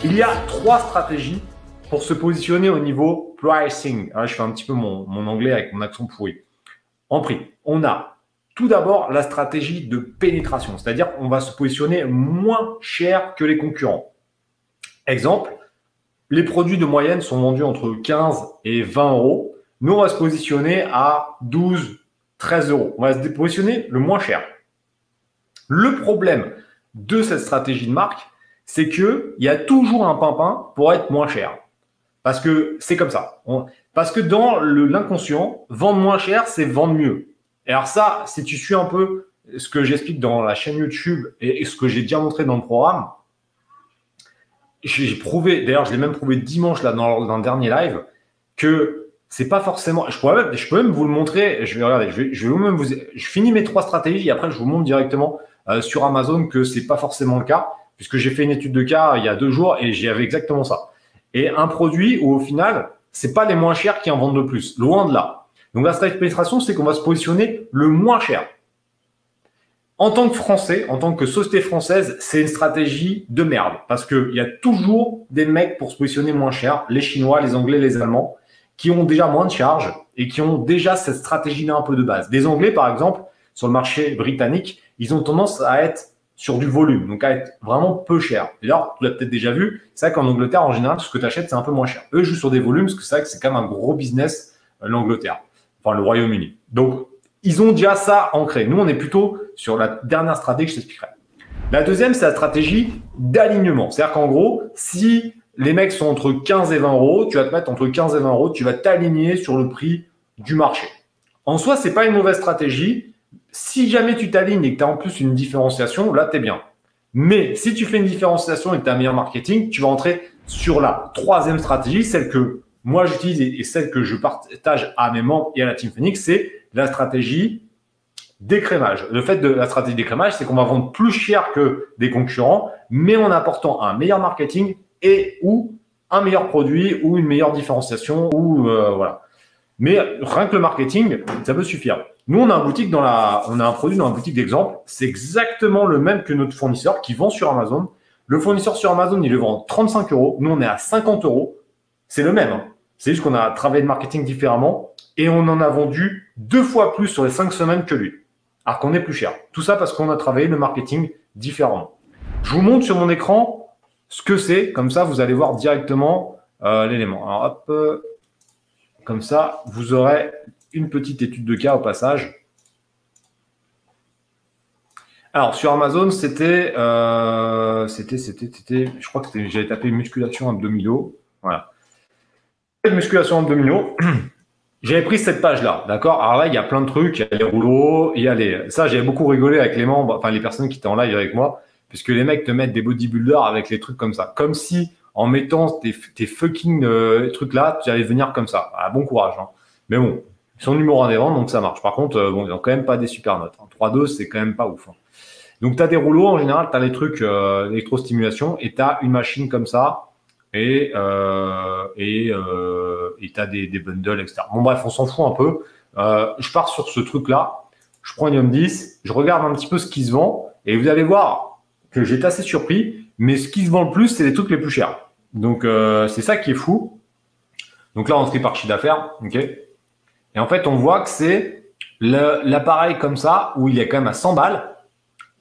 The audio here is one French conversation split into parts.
Il y a 3 stratégies pour se positionner au niveau pricing. Alors, je fais un petit peu mon anglais avec mon accent pourri. En prix, on a tout d'abord la stratégie de pénétration, c'est-à-dire qu'on va se positionner moins cher que les concurrents. Exemple, les produits de moyenne sont vendus entre 15 et 20 euros. Nous, on va se positionner à 12, 13 euros. On va se positionner le moins cher. Le problème de cette stratégie de marque, c'est qu'il y a toujours un pimpin pour être moins cher. Parce que c'est comme ça. Parce que dans l'inconscient, vendre moins cher, c'est vendre mieux. Et alors ça, si tu suis un peu ce que j'explique dans la chaîne YouTube et ce que j'ai déjà montré dans le programme, j'ai prouvé, d'ailleurs je l'ai même prouvé dimanche là dans un dernier live, que c'est pas forcément. Je peux même vous le montrer. Je vais regarder. Je finis mes 3 stratégies et après je vous montre directement sur Amazon que c'est pas forcément le cas, puisque j'ai fait une étude de cas il y a 2 jours et j'avais exactement ça. Et un produit où au final, c'est pas les moins chers qui en vendent le plus, loin de là. Donc la stratégie de pénétration, c'est qu'on va se positionner le moins cher. En tant que Français, en tant que société française, c'est une stratégie de merde parce qu'il y a toujours des mecs pour se positionner moins cher, les Chinois, les Anglais, les Allemands, qui ont déjà moins de charges et qui ont déjà cette stratégie-là un peu de base. Les Anglais, par exemple, sur le marché britannique, ils ont tendance à être sur du volume, donc à être vraiment peu cher. D'ailleurs, tu l'as peut-être déjà vu, c'est vrai qu'en Angleterre, en général, tout ce que tu achètes, c'est un peu moins cher. Eux jouent sur des volumes parce que c'est vrai que c'est quand même un gros business, l'Angleterre, enfin le Royaume-Uni. Donc, ils ont déjà ça ancré. Nous, on est plutôt sur la dernière stratégie que je t'expliquerai. La deuxième, c'est la stratégie d'alignement. C'est-à-dire qu'en gros, si les mecs sont entre 15 et 20 euros, tu vas te mettre entre 15 et 20 euros, tu vas t'aligner sur le prix du marché. En soi, c'est pas une mauvaise stratégie. Si jamais tu t'alignes et que tu as en plus une différenciation, là, tu es bien. Mais si tu fais une différenciation et que tu as un meilleur marketing, tu vas entrer sur la 3e stratégie, celle que moi j'utilise et celle que je partage à mes membres et à la Team Phoenix, c'est la stratégie d'écrémage. Le fait de la stratégie d'écrémage, c'est qu'on va vendre plus cher que des concurrents, mais en apportant un meilleur marketing et ou un meilleur produit ou une meilleure différenciation ou voilà. Mais rien que le marketing, ça peut suffire. Nous, on a un produit dans la boutique d'exemple. C'est exactement le même que notre fournisseur qui vend sur Amazon. Le fournisseur sur Amazon, il le vend 35 euros. Nous, on est à 50 euros. C'est le même. Hein. C'est juste qu'on a travaillé le marketing différemment et on en a vendu 2 fois plus sur les 5 semaines que lui. Alors qu'on est plus cher. Tout ça parce qu'on a travaillé le marketing différemment. Je vous montre sur mon écran ce que c'est. Comme ça, vous allez voir directement l'élément. Alors, hop. Comme ça, vous aurez une petite étude de cas au passage. Alors, sur Amazon, c'était, je crois que j'avais tapé musculation abdominaux. Voilà. Musculation abdominaux. J'avais pris cette page-là, d'accord? Alors là, il y a plein de trucs, il y a les rouleaux, il y a les… Ça, j'avais beaucoup rigolé avec les membres, enfin les personnes qui étaient en live avec moi, puisque les mecs te mettent des bodybuilders avec les trucs comme ça. Comme si, en mettant tes fucking trucs là, tu allais venir comme ça. Ah, bon courage, hein. Mais bon, ils sont numéro 1 des ventes, donc ça marche. Par contre, bon, ils n'ont quand même pas des super notes. Hein. 3-2, c'est quand même pas ouf. Hein. Donc, tu as des rouleaux, en général, tu as les trucs électrostimulation et tu as une machine comme ça et tu as des bundles, etc. Bon, bref, on s'en fout un peu. Je pars sur ce truc-là. Je prends Ion 10, je regarde un petit peu ce qui se vend et vous allez voir que j'étais assez surpris, mais ce qui se vend le plus, c'est les trucs les plus chers. Donc, c'est ça qui est fou. Donc là, on trie par chiffre d'affaires, ok. Et en fait, on voit que c'est l'appareil comme ça, où il est quand même à 100 balles,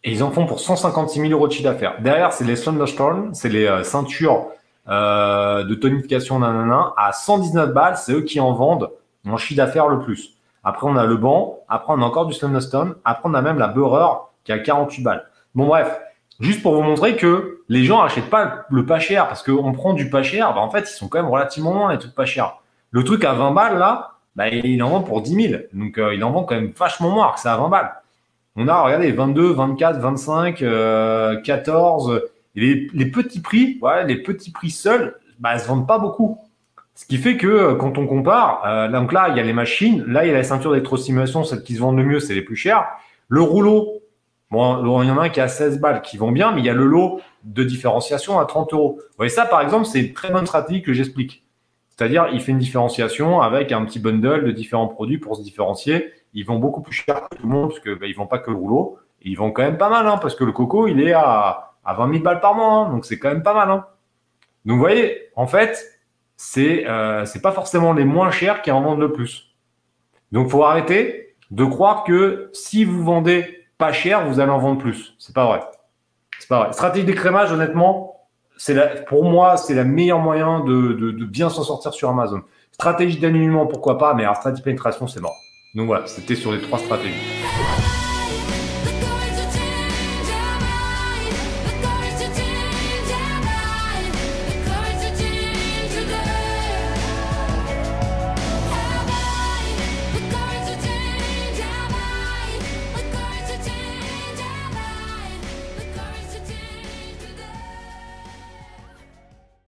et ils en font pour 156 000 euros de chiffre d'affaires. Derrière, c'est les Thunderstorm, c'est les ceintures de tonification nanana, à 119 balles, c'est eux qui en vendent en chiffre d'affaires le plus. Après, on a le banc, après, on a encore du Thunderstorm, après, on a même la beurreur qui a 48 balles. Bon, bref, juste pour vous montrer que les gens n'achètent pas le pas cher, parce qu'on prend du pas cher, bah, en fait, ils sont quand même relativement loin, les trucs pas chers. Le truc à 20 balles, là, bah, il en vend pour 10 000. Donc, il en vend quand même vachement moins, alors que c'est à 20 balles. On a, regardez, 22, 24, 25, 14. Les petits prix, voilà, les petits prix seuls, bah, se vendent pas beaucoup. Ce qui fait que quand on compare, donc là, il y a les machines, là, il y a la ceinture d'électrostimulation, celles qui se vendent le mieux, c'est les plus chères. Le rouleau, bon, il y en a un qui est à 16 balles qui vend bien, mais il y a le lot de différenciation à 30 euros. Vous voyez, ça, par exemple, c'est une très bonne stratégie que j'explique. C'est-à-dire, il fait une différenciation avec un petit bundle de différents produits pour se différencier. Ils vont beaucoup plus cher que tout le monde parce qu'ils ne vendent pas que le rouleau. Et ils vendent quand même pas mal, hein, parce que le coco, il est à 20 000 balles par mois. Hein, donc, c'est quand même pas mal. Hein. Donc, vous voyez, en fait, c'est pas forcément les moins chers qui en vendent le plus. Donc, il faut arrêter de croire que si vous vendez pas cher, vous allez en vendre plus. C'est pas vrai. C'est pas vrai. Stratégie d'écrémage, honnêtement, pour moi, c'est le meilleur moyen de bien s'en sortir sur Amazon. Stratégie d'alignement, pourquoi pas, mais alors stratégie de pénétration, c'est mort. Donc voilà, c'était sur les 3 stratégies.